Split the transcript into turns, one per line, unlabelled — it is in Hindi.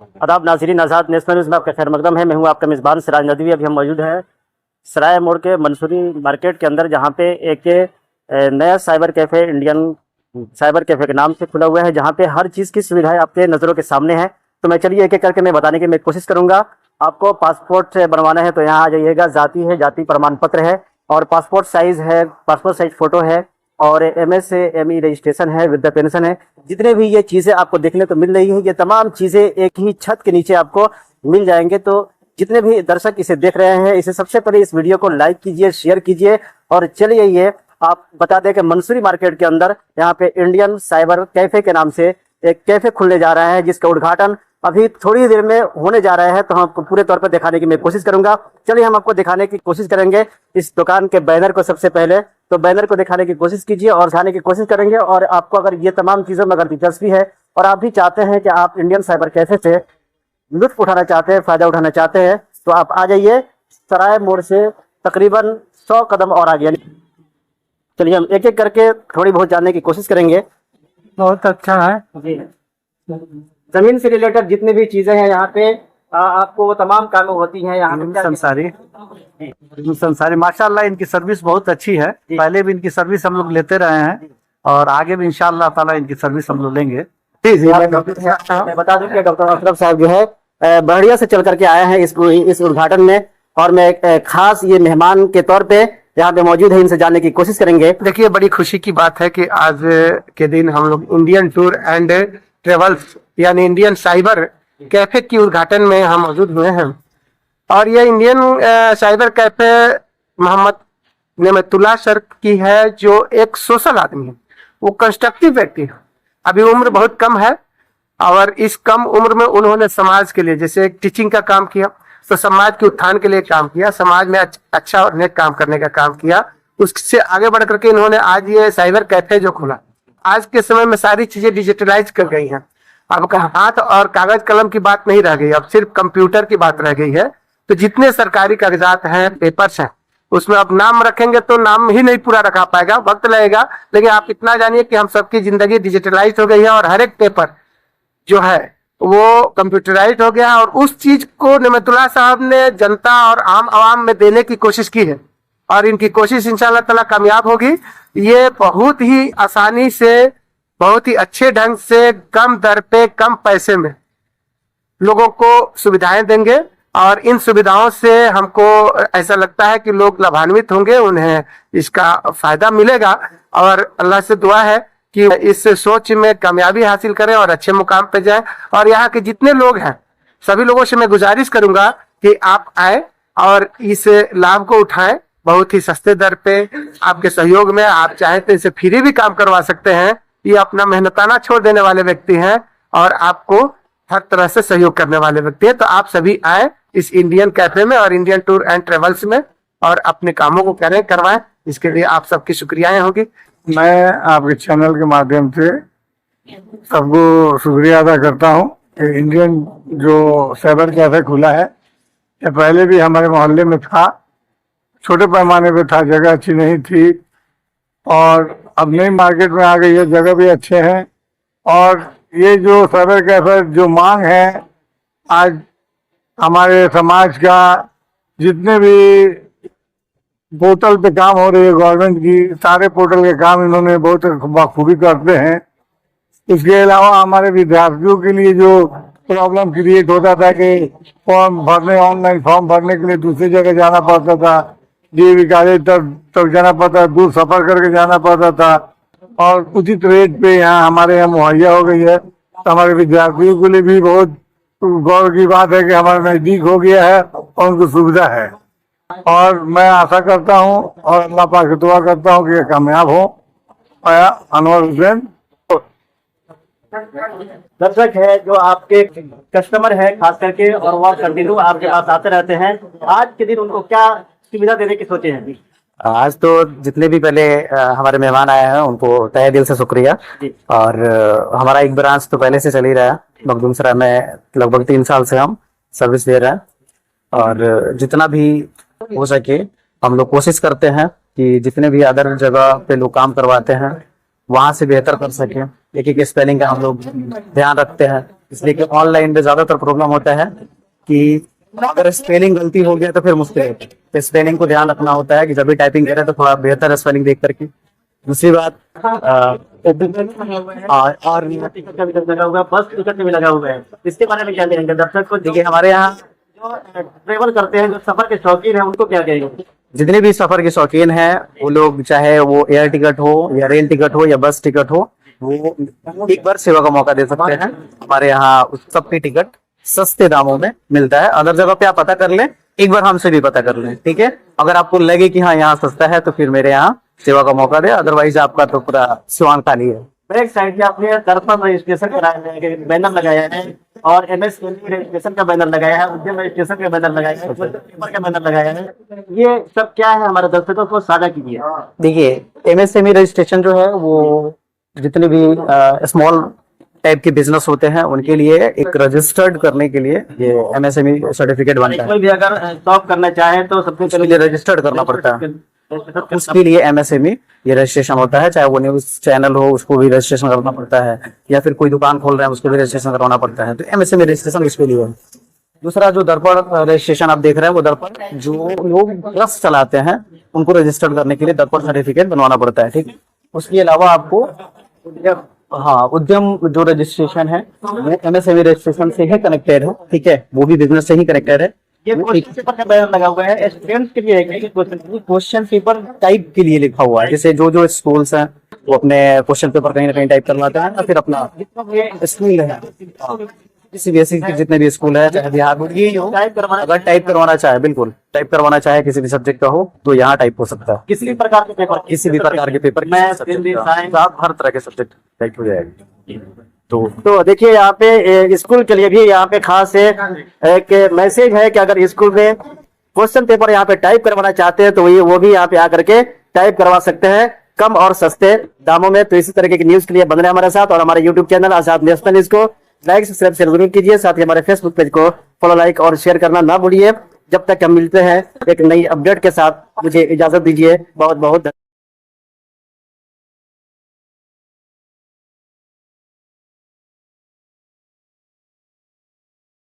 आदाब नाज़रीन, आज़ाद नेशनल न्यूज़ में आपका खैर मकदम है। मैं हूं आपका मेज़बान सिराज नदवी। अभी हम मौजूद हैं सराय मोड़ के मंसूरी मार्केट के अंदर, जहां पे एक नया cyber cafe Indian cyber cafe के नाम से खुला हुआ है, जहां पे हर चीज़ की सुविधाएं आपके नज़रों के सामने है। तो मैं चलिए एक एक करके मैं बताने की मैं कोशिश करूँगा। आपको पासपोर्ट बनवाना है तो यहाँ आ जाइएगा। जाति है, जाति प्रमाण पत्र है, और पासपोर्ट साइज़ है, पासपोर्ट साइज़ फ़ोटो है, और MSME रजिस्ट्रेशन है, वृद्धा पेंशन है। जितने भी ये चीज़ें आपको देखने को मिल रही है, ये तमाम चीज़ें एक ही छत के नीचे आपको मिल जाएंगे। तो जितने भी दर्शक इसे देख रहे हैं, इसे सबसे पहले इस वीडियो को लाइक कीजिए, शेयर कीजिए। और चलिए ये आप बता दें कि मंसूरी मार्केट के अंदर यहाँ पे इंडियन साइबर कैफ़े के नाम से एक कैफ़े खुलने जा रहा है, जिसका उद्घाटन अभी थोड़ी देर में होने जा रहा है। तो हम आपको पूरे तौर पर दिखाने की मैं कोशिश करूंगा। चलिए हम आपको दिखाने की कोशिश करेंगे इस दुकान के बैनर को। सबसे पहले तो बैनर को दिखाने की कोशिश कीजिए और दिखाने की कोशिश करेंगे। और आपको अगर ये तमाम चीज़ों में अगर दिलचस्पी है और आप भी चाहते हैं कि आप इंडियन साइबर कैफे से लुत्फ उठाना चाहते हैं, फ़ायदा उठाना चाहते हैं, तो आप आ जाइए। सराय मोड़ से तकरीबन 100 कदम और आगे। चलिए हम एक एक करके थोड़ी बहुत जानने की कोशिश करेंगे।
बहुत अच्छा है
जी, जमीन से रिलेटेड जितनी भी चीजें हैं यहाँ पे आपको वो तमाम काम होती हैं यहाँ पे।
संसारी माशाल्लाह, इनकी सर्विस बहुत अच्छी है। पहले भी इनकी सर्विस हम लोग लेते रहे हैं और आगे भी इंशाअल्लाह ताला इनकी सर्विस हम लोग लेंगे।
मैं बता दूं कि डॉक्टर अशरफ साहब जो है बहड़िया से चल करके आए हैं इस उद्घाटन में, और मैं एक खास ये मेहमान के तौर पे यहाँ पे मौजूद है। इनसे जानने की कोशिश करेंगे।
देखिए, बड़ी खुशी की बात है कि आज के दिन हम लोग इंडियन टूर एंड ट्रेवल्स यानी इंडियन साइबर कैफे की उद्घाटन में हम मौजूद हुए हैं। और ये Indian cyber cafe Mohammad Nematullah sir की है, जो एक सोशल आदमी है, वो कंस्ट्रक्टिव व्यक्ति है। अभी उम्र बहुत कम है और इस कम उम्र में उन्होंने समाज के लिए, जैसे एक टीचिंग का काम किया, तो समाज के उत्थान के लिए काम किया, समाज में अच्छा और नेक काम करने का काम किया। उससे आगे बढ़ करके इन्होंने आज ये साइबर कैफे जो खोला। आज के समय में सारी चीजें डिजिटलाइज कर गई हैं। अब हाथ और कागज कलम की बात नहीं रह गई, अब सिर्फ कंप्यूटर की बात रह गई है। तो जितने सरकारी कागजात हैं, पेपर्स हैं, उसमें अब नाम रखेंगे तो नाम ही नहीं पूरा रखा पाएगा, वक्त लगेगा। लेकिन आप इतना जानिए कि हम सबकी जिंदगी डिजिटलाइज हो गई है और हर एक पेपर जो है वो कंप्यूटराइज हो गया। और उस चीज को नेमतुल्लाह साहब ने जनता और आम आवाम में देने की कोशिश की है, और इनकी कोशिश इंशाअल्लाह ताला कामयाब होगी। ये बहुत ही आसानी से, बहुत ही अच्छे ढंग से, कम दर पे, कम पैसे में लोगों को सुविधाएं देंगे। और इन सुविधाओं से हमको ऐसा लगता है कि लोग लाभान्वित होंगे, उन्हें इसका फायदा मिलेगा। और अल्लाह से दुआ है कि इस सोच में कामयाबी हासिल करें और अच्छे मुकाम पे जाएं। और यहाँ के जितने लोग हैं, सभी लोगों से मैं गुजारिश करूंगा कि आप आए और इस लाभ को उठाएं। बहुत ही सस्ते दर पे आपके सहयोग में, आप चाहें तो इसे फ्री भी काम करवा सकते हैं। ये अपना मेहनताना छोड़ देने वाले व्यक्ति हैं और आपको हर तरह से सहयोग करने वाले व्यक्ति हैं। तो आप सभी आए इस इंडियन कैफे में और इंडियन टूर एंड ट्रेवल्स में और अपने कामों को करवाएं। इसके लिए आप सबकी शुक्रियाएं होगी।
मैं आपके चैनल के माध्यम से सबको शुक्रिया अदा करता हूं कि इंडियन जो साइबर कैफे खुला है, ये पहले भी हमारे मोहल्ले में था, छोटे पैमाने पे था, जगह अच्छी नहीं थी, और अब नई मार्केट में आ गई है, जगह भी अच्छे हैं। और ये जो साइबर कैफे जो मांग है, आज हमारे समाज का जितने भी पोर्टल पे काम हो रही है गवर्नमेंट की, सारे पोर्टल के काम इन्होंने बहुत बखूबी करते हैं। इसके अलावा हमारे विद्यार्थियों के लिए जो प्रॉब्लम क्रिएट होता था कि फॉर्म भरने, ऑनलाइन फॉर्म भरने के लिए दूसरी जगह जाना पड़ता था, डीएवी कॉलेज तक जाना पड़ता था, दूर सफर करके जाना पड़ता था, और उचित रेट पे यहाँ हमारे यहाँ मुहैया हो गई है। तो हमारे विद्यार्थियों के लिए भी बहुत गौरव की बात है कि हमारे नजदीक हो गया है और उनको सुविधा है। और मैं आशा करता हूँ और अल्लाह पाक से दुआ करता हूँ कि ये कामयाब हो। अनवर हुसैन।
दर्शक है जो आपके कस्टमर है खास करके, और वो कंटिन्यू आपके पास आते रहते हैं, आज के दिन उनको क्या सुविधा देने की सोचे हैं?
आज तो जितने भी पहले हमारे मेहमान आए हैं उनको तहे दिल से शुक्रिया। और हमारा एक ब्रांच तो पहले से चल ही रहा है, मखदूमसराय में लगभग 3 साल से हम सर्विस दे रहे हैं। और जितना भी हो सके हम लोग कोशिश करते हैं कि जितने भी अदर जगह पे लोग काम करवाते हैं वहां से बेहतर कर सकें। एक एक स्पेलिंग का हम लोग ध्यान रखते हैं, इसलिए कि ऑनलाइन में ज्यादातर प्रॉब्लम होता है कि अगर स्पेलिंग गलती हो गया तो फिर मुश्किल है। तो स्पेलिंग को ध्यान रखना होता है कि जब भी टाइपिंग करें तो थोड़ा बेहतर स्पेलिंग देख करके। दूसरी बात और
टिकट का भी लगा हुआ है, बस टिकट भी लगा हुआ है, इसके बारे में क्या कहेंगे दर्शक को?
देखिए हमारे यहाँ
जो ट्रेवल करते हैं, जो सफर के शौकीन हैं, उनको क्या कहेंगे?
जितने भी सफर के शौकीन हैं वो लोग, चाहे वो एयर टिकट हो या रेल टिकट हो या बस टिकट हो, वो एक बार सेवा का मौका दे सकते हैं। हमारे यहाँ उस सबकी टिकट सस्ते दामों में मिलता है। अदर जगह पे आप पता कर लें, एक बार हमसे भी पता कर लें, ठीक है? अगर आपको लगे कि हाँ यहाँ सस्ता है तो फिर मेरे यहाँ सेवा का मौका दे, अदरवाइज आपका तो पूरा सिवान खाली है।
बैक साइड पे आपने दर्पण रजिस्ट्रेशन कराया है, बैनर लगाया है, और MS रजिस्ट्रेशन का बैनर लगाया है, उद्यम रजिस्ट्रेशन का बैनर लगाया है, पेपर का बैनर लगाया है। ये सब क्या है, हमारे दर्शकों को साझा कीजिए।
देखिए MSME रजिस्ट्रेशन जो है वो जितने भी स्मॉल टाइप के बिजनेस होते हैं उनके लिए एक रजिस्टर्ड करने के लिए ये MSME सर्टिफिकेट बनता है।
कोई भी अगर शॉप करना चाहे तो सबसे
उसके लिए रजिस्टर्ड करना पड़ता है, उसके लिए MSME ये रजिस्ट्रेशन होता है। चाहे वो न्यूज चैनल हो उसको भी रजिस्ट्रेशन करना पड़ता है, या फिर कोई दुकान खोल रहे हैं उसको भी रजिस्ट्रेशन करवाना पड़ता है। तो MSME रजिस्ट्रेशन इसके लिए है। दूसरा जो दर्पण रजिस्ट्रेशन आप देख रहे हैं वो दर्पण जो लोग ट्रस्ट चलाते हैं उनको रजिस्टर्ड करने के लिए दर्पण सर्टिफिकेट बनवाना पड़ता है, ठीक है? उसके अलावा आपको उद्यम जो रजिस्ट्रेशन है वो MSME रजिस्ट्रेशन से ही कनेक्टेड है, ठीक है? वो भी बिजनेस से ही कनेक्टेड है।
ये क्वेश्चन पेपर का बैनर लगा हुआ है, स्टूडेंट्स के लिए है कि
क्वेश्चन पेपर टाइप के लिए लिखा हुआ है, जैसे जो स्कूल्स हैं वो अपने क्वेश्चन पेपर कहीं ना कहीं टाइप करवाते हैं, या फिर अपना स्कूल है CBSE के जितने भी स्कूल है, चाहे बिहार बोर्ड की हो, अगर टाइप करवाना चाहे, बिल्कुल टाइप करवाना चाहे किसी भी सब्जेक्ट का हो तो यहाँ टाइप हो सकता है।
किसी भी प्रकार के पेपर,
किसी भी प्रकार के पेपर,
मैथ, हिंदी, साइंस,
आप हर तरह के सब्जेक्ट टाइप हो जाएगा।
तो देखिए यहाँ पे स्कूल के लिए भी यहाँ पे खास एक मैसेज है कि अगर स्कूल में क्वेश्चन पेपर यहाँ पे टाइप करवाना चाहते हैं तो वो भी यहाँ पे आकर के टाइप करवा सकते हैं कम और सस्ते दामों में। तो इसी तरीके की न्यूज के लिए बन रहे हमारे साथ, और हमारे यूट्यूब चैनल आजाद नेशनल न्यूज को लाइक सब्सक्राइब जरूर कीजिए, साथ ही हमारे फेसबुक पेज को फॉलो, लाइक और शेयर करना ना भूलिए। जब तक हम मिलते हैं एक नई अपडेट के साथ, मुझे इजाजत दीजिए। बहुत बहुत